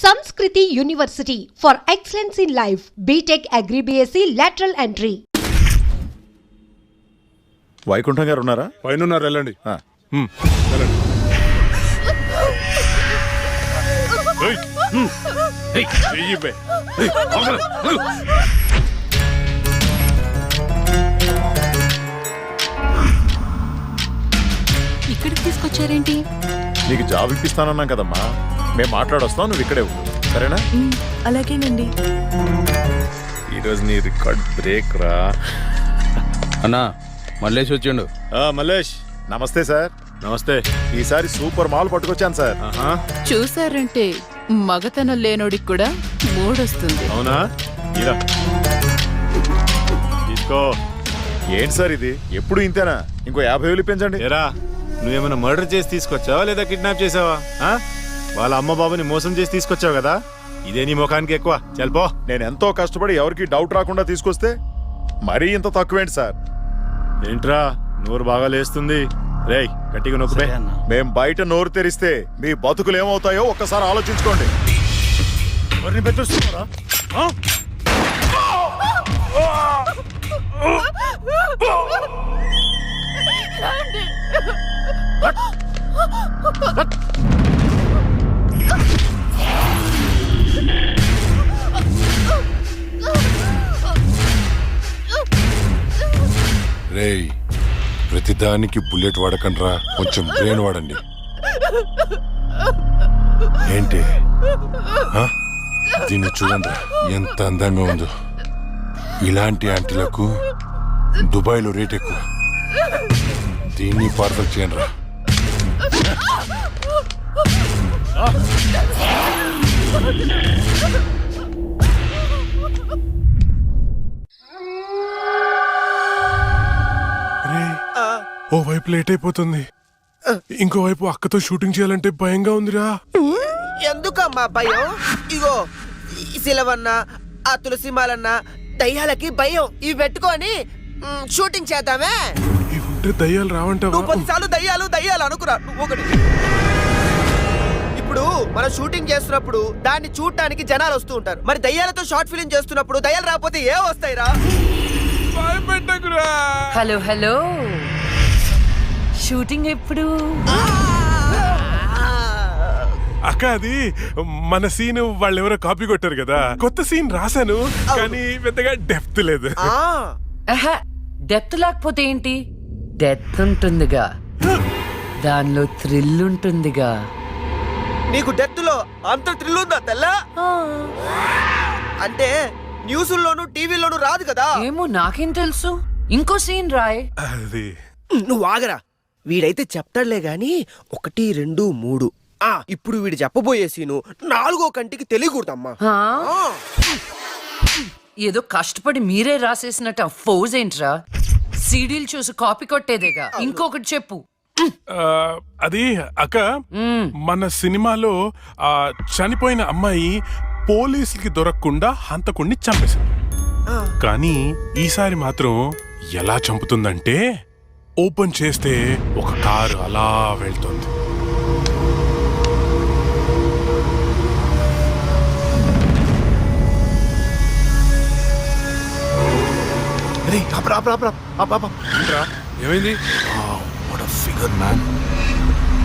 Sanskriti University for excellence in life. BTech Agri BSc lateral entry. Vaikuntham గారు ఉన్నారా? పైన ఉన్నారు, వెళ్ళండి. ఇక్కడికి తీసుకొచ్చారేంటి? నీకు జాబ్ ఇప్పిస్తానన్నాం కదమ్మా, మేము మాట్లాడొస్తాం, నువ్వు ఇక్కడే ఉండు, సరేనా? అలాగేనండి. ఈరోజు నీ రికార్డ్ బ్రేక్ రా అన్నా. మల్లేష్ వచ్చిండు. మల్లేష్, నమస్తే సార్. నమస్తే. ఈసారి సూపర్ మాల్ పట్టుకొచ్చాను సార్. చూసారంటే మగతనం లేనోడికి కూడా మూడొస్తుంది. అవునా? ఇలా తీసుకో. ఏంటి సార్ ఇది, ఎప్పుడు ఇంతేనా? ఇంకో 50,000 పెంచండి. ఏరా, నువ్వేమైనా మర్డర్ చేసి తీసుకొచ్చావా లేదా కిడ్నాప్ చేసావా? వాళ్ళ అమ్మ బాబుని మోసం చేసి తీసుకొచ్చావు కదా, ఇదే నీ ముఖానికి ఎక్కువ. చల్పో. నేను ఎంతో కష్టపడి ఎవరికి డౌట్ రాకుండా తీసుకొస్తే మరీ ఇంత తక్కువేంటి సార్? ఏంట్రా నోరు బాగా లేస్తుంది? రేయ్, గట్టిగా నొక్కుపే. మేం బయట నోరు తెరిస్తే మీ బతుకులు ఏమవుతాయో ఒక్కసారి ఆలోచించుకోండి. ఎవరిని పెట్టొస్తున్నారా? రేయ్, ప్రతిదానికి బుల్లెట్ వాడకండ్రా, కొంచెం బ్రెయిన్ వాడండి. ఏంటి దీన్ని చూడండి, ఎంత అందంగా ఉందో. ఇలాంటి ఆంటీలకు దుబాయ్లో రేట్ ఎక్కువ. దీన్ని పార్సల్ చేయండి రా. ఓ వైపు లేట్ అయిపోతుంది, ఇంకోవైపు అక్కతో షూటింగ్ చేయాలంటే భయంగా ఉందిరా. ఎందుకమ్మా భయం? ఇగో శిలవన్న, ఆ తులసిమాలన్న, దయ్యాలకి భయం. ఇవి పెట్టుకొని షూటింగ్ చేద్దామే. ఇవి ఉంటే దయ్యాలు రావంటావా? నువ్వు 10 సార్లు దయ్యాలు దయ్యాలు అనుకురా. నువ్వు ఒకటి. ఇప్పుడు మనం షూటింగ్ చేస్తున్నప్పుడు దాన్ని చూడటానికి జనాలు వస్తూ ఉంటారు. మరి దయ్యాలతో షార్ట్ ఫిల్మ్ చేస్తున్నప్పుడు దయ్యాలు రాకపోతే ఏ వస్తాయిరా? హలో హలో, షూటింగ్ ఎప్పుడు? అక్క, అది మన సీన్ వాళ్ళెవరో కాపీ కొట్టారు కదా, కొత్త సీన్ రాశాను కానీ పెద్దగా డెప్త్ లేదు. డెప్త్ లేకపోతే ఏంటి? డెత్ ఉంటుందిగా, దానిలో థ్రిల్ ఉంటుందిగా. నీకు డెత్ లో అంత థ్రిల్ ఉందా తెల్లా? అంటే న్యూస్లోను టీవీలోను రాదు కదా. ఏమో, నాకేం తెలుసు. ఇంకో సీన్ రాయ్. అది నువ్వు ఆగరా, వీడైతే చెప్తాడులే గాని 1, 2, 3. ఇప్పుడు వీడు చెప్పబోయే సీను 4వ కంటికి తెలియకూడదమ్మా. ఏదో కష్టపడి మీరే రాసేసినట్టు ఫోజ్ ఏంట్రా? సీడీలు చూసి కాపీ కొట్టేదేగా. ఇంకొకటి చెప్పు. అది అక్క, మన సినిమాలో చనిపోయిన అమ్మాయి పోలీసులకి దొరకకుండా హంతకుణ్ణి చంపేశారు. కానీ ఈసారి మాత్రం ఎలా చంపుతుందంటే, ఓపెన్ చేస్తే ఒక కారు అలా వెళ్తుంది. ఏమైంది?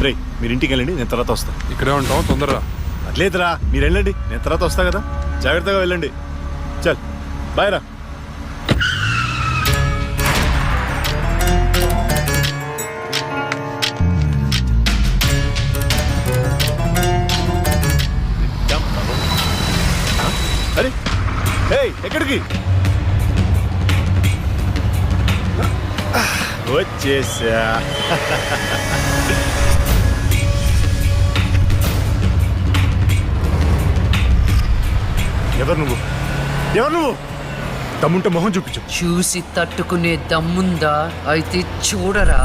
రే, మీరు ఇంటికి వెళ్ళండి, నేను తర్వాత వస్తా. ఇక్కడే ఉంటాం, తొందరగా. అట్లేదురా, మీరు వెళ్ళండి, నేను తర్వాత వస్తా కదా. జాగ్రత్తగా వెళ్ళండి. చల్, బాయ్ రా. అరే, ఎక్కడికి వచ్చేసా? ఎవరు నువ్వు? దమ్ముంటే మొహం చూపించు. చూసి తట్టుకునే దమ్ముందా? అయితే చూడరా.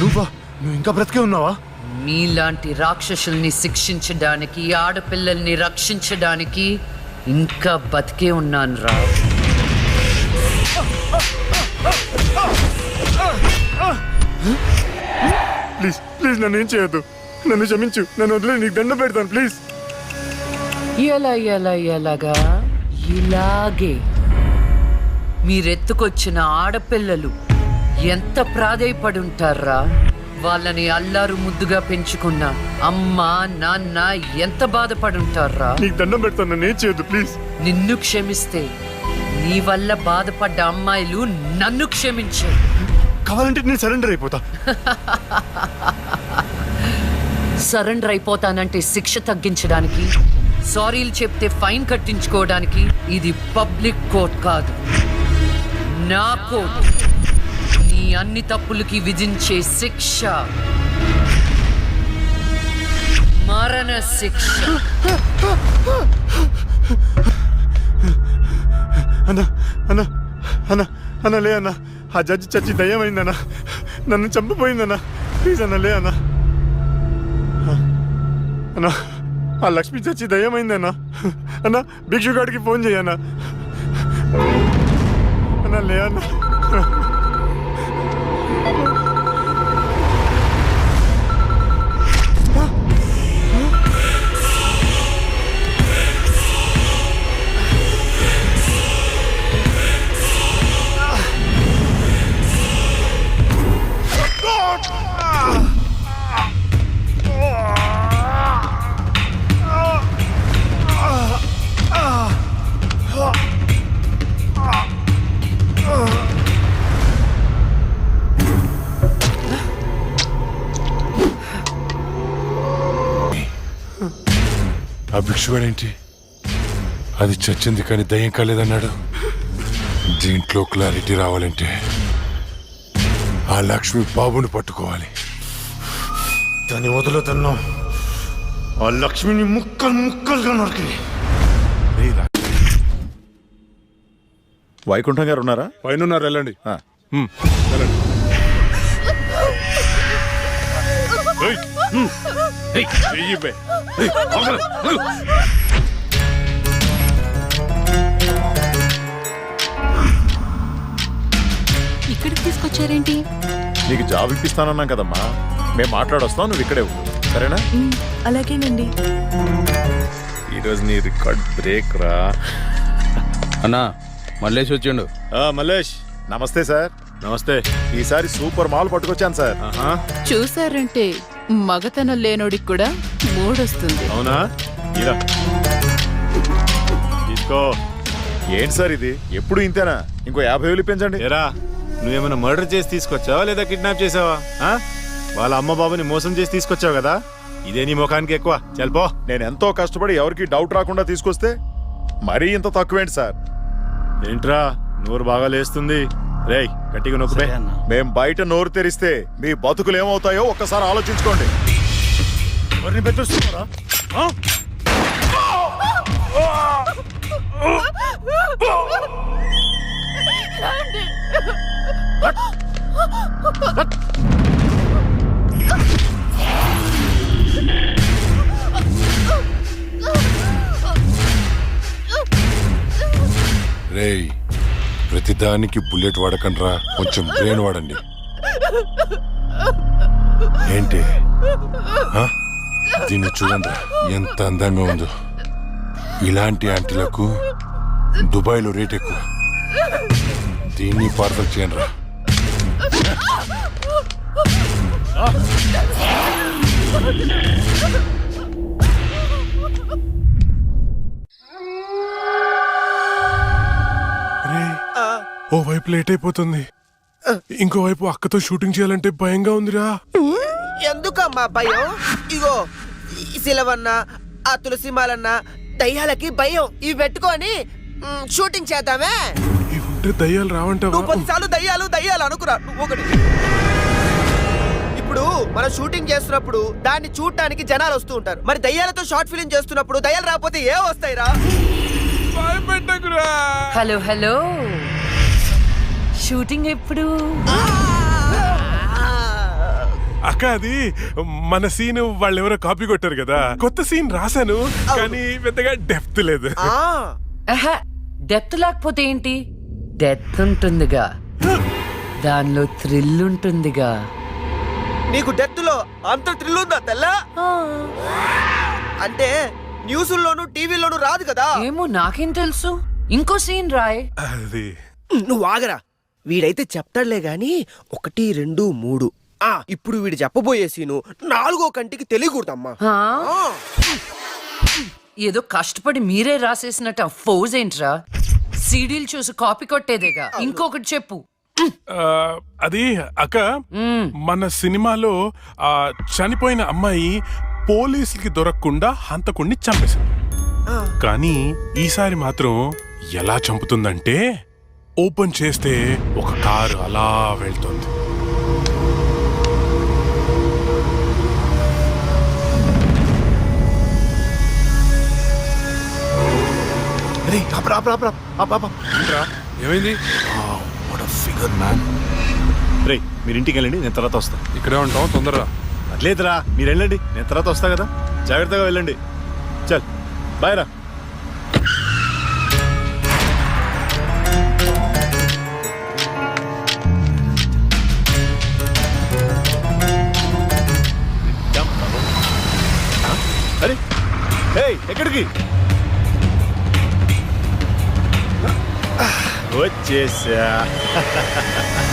నువ్వు ఇంకా బ్రతికే ఉన్నావా? మీలాంటి రాక్షసుల్ని శిక్షించడానికి, ఆడపిల్లల్ని రక్షించడానికి ఇంకా బతికే ఉన్నాను రా. ప్లీజ్ ప్లీజ్ నన్ను ఏం చేయొద్దు, నన్ను క్షమించు, నన్ను వదిలే, నీకు దండం పెడతాను ప్లీజ్. ఎలాగా ఇలాగే మీరెత్తుకొచ్చిన ఆడపిల్లలు ఎంత ప్రాధేయపడి ఉంటారా? వాళ్ళని అల్లారు ముద్దుగా పెంచుకున్న అమ్మ నాన్న ఎంత బాధపడుంటారా? నీకు దండం పెడతాను, నన్ను ఏం చేయొద్దు ప్లీజ్. నిన్ను క్షమిస్తే నీ వల్ల బాధపడ్డ అమ్మాయిలు నన్ను క్షమించే. కావాలంటే నేను సరెండర్ అయిపోతా. సరెండర్ అయిపోతానంటే శిక్ష తగ్గించడానికి, సారీలు చెప్తే ఫైన్ కట్టించుకోవడానికి ఇది పబ్లిక్ కోర్ట్ కాదు, నా కోర్ట్. నీ అన్ని తప్పులకి విధించే శిక్ష మరణ శిక్ష. అన్నా అన్నా అన్నా అన్నా లే అన్నా, ఆ జడ్జి చచ్చి దయ్యమైందన్నా, నన్ను చంపిపోయిందన్నా, ప్లీజ్ అన్నా లే అన్నా. అన్నా ఆ లక్ష్మి చచ్చి దయ్యమైందన్నా, అన్నా భిక్షుగాడికి ఫోన్ చేయన్నా, అన్నా లే అన్నా. ఆ భిక్షుగాడేంటి అది చచ్చింది కానీ దయ్యం కాలేదన్నాడు. దీంట్లో క్లారిటీ రావాలంటే ఆ లక్ష్మి బాబుని పట్టుకోవాలి. దాన్ని వదులుతున్నాం, ఆ లక్ష్మిని ముక్కలు ముక్కలుగా నరికి. వైకుంఠం గారు ఉన్నారా? పైన ఉన్నారు, వెళ్ళండి. ఆ. వెళ్ళండి. చెయ్యి బే. ఇక్కడికి తీసుకొచ్చారేంటి? నీకు జాబ్ ఇప్పిస్తానన్నాం కదమ్మా, మేము మాట్లాడొస్తాం, నువ్వు ఇక్కడే ఉండు, సరేనా? అలాగేనండి. ఈరోజు నీ రికార్డ్ బ్రేక్ రా. అన్నా మల్లేష్ వచ్చిండు. మల్లేష్ నమస్తే సార్. నమస్తే. ఈసారి సూపర్ మాల్ పట్టుకొచ్చాను సార్. చూసారంటే మగతనం లేనోడికి కూడా మూడొస్తుంది. అవునా? ఇలా తీసుకో. ఏంటి సార్ ఇది, ఎప్పుడు ఇంతేనా? ఇంకో 50,000 పెంచండి. ఏరా, నువ్వేమైనా మర్డర్ చేసి తీసుకొచ్చావా లేదా కిడ్నాప్ చేసావా? వాళ్ళ అమ్మ బాబుని మోసం చేసి తీసుకొచ్చావు కదా, ఇదే నీ ముఖానికి ఎక్కువ. చల్పో. నేను ఎంతో కష్టపడి ఎవరికి డౌట్ రాకుండా తీసుకొస్తే మరీ ఇంత తక్కువేంటి సార్? ఏంట్రా నోరు బాగా లేస్తుంది? రేయ్ గట్టిగా నొక్కుపే. మేం బయట నోరు తెరిస్తే మీ బతుకులు ఏమవుతాయో ఒక్కసారి ఆలోచించుకోండి. ఎవరిని బెదిరిస్తున్నారా? రేయ్ ప్రతిదానికి బుల్లెట్ వాడకండ్రా, కొంచెం బ్రెయిన్ వాడండి. ఏంటి ఆ? దీన్ని చూడండి ఎంత అందంగా ఉందో. ఇలాంటి ఆంటీలకు దుబాయ్లో రేట్ ఎక్కువ. దీన్ని పార్సల్ చేయండి రా. ఓ వైపు లేట్ అయిపోతుంది, ఇంకోవైపు అక్కతో షూటింగ్ చేయాలంటే భయంగా ఉందిరా. ఎందుకమ్మా భయం? ఇగో ఈ సిలవన్న, ఆ తులసిమాలన్న దయ్యాలకి భయం. ఇవి పెట్టుకొని షూటింగ్ చేద్దామే. ఇవి ఉంటే దయ్యాలు రావంటావా? నువ్వు 10 సార్లు దయ్యాలు దయ్యాలు అనుకురా, నువ్వు ఒకటి. ఇప్పుడు మనం షూటింగ్ చేస్తున్నప్పుడు దాన్ని చూడటానికి జనాలు వస్తూ ఉంటారు. మరి దయ్యాలతో షార్ట్ ఫిల్మ్ చేస్తున్నప్పుడు దయ్యాలు రాకపోతే ఏ వస్తాయిరా? భయపెట్టకురా. హలో షూటింగ్ ఎప్పుడు? అక్క అది మన సీన్ వాళ్ళు ఎవరో కాపీ కొట్టారు కదా, కొత్త సీన్ రాశాను కానీ పెద్దగా డెప్త్ లేదు. డెప్త్ లేకపోతే ఏంటి? డెత్ ఉంటుందిగా, దానిలో థ్రిల్ ఉంటుందిగా. నీకు డెత్ లో అంత థ్రిల్ ఉందా తెల్లా? అంటే న్యూస్లోను టీవీలోను రాదు కదా. ఏమో నాకేం తెలుసు. ఇంకో సీన్ రాయ్. అది నువ్వు ఆగరా, వీడైతే చెప్తాడులే గాని 1, 2, 3. ఇప్పుడు వీడు చెప్పబోయే సీను 4వ కంటికి తెలియకూడదమ్మా. హా? ఏదో కష్టపడి మీరే రాసేసినట్టు ఆ ఫోజ్ ఏంట్రా? సీడీలు చూసి కాపీ కొట్టేదేగా. ఇంకొకటి చెప్పు. అది అక్క, మన సినిమాలో ఆ చనిపోయిన అమ్మాయి పోలీసులకి దొరకకుండా హంతకుణ్ణి చంపేసింది. కానీ ఈసారి మాత్రం ఎలా చంపుతుందంటే ఓపెన్ చేస్తే ఒక కారు అలా వెళ్తుంది. ఏమైంది? రే మీరు ఇంటికి వెళ్ళండి, నేను తర్వాత వస్తా. ఇక్కడే ఉంటాం, తొందరరా. అట్లేదురా, మీరు వెళ్ళండి, నేను తర్వాత వస్తా కదా. జాగ్రత్తగా వెళ్ళండి. చల్ బాయ్ రా. అరే ఎక్కడికి వచ్చేసా?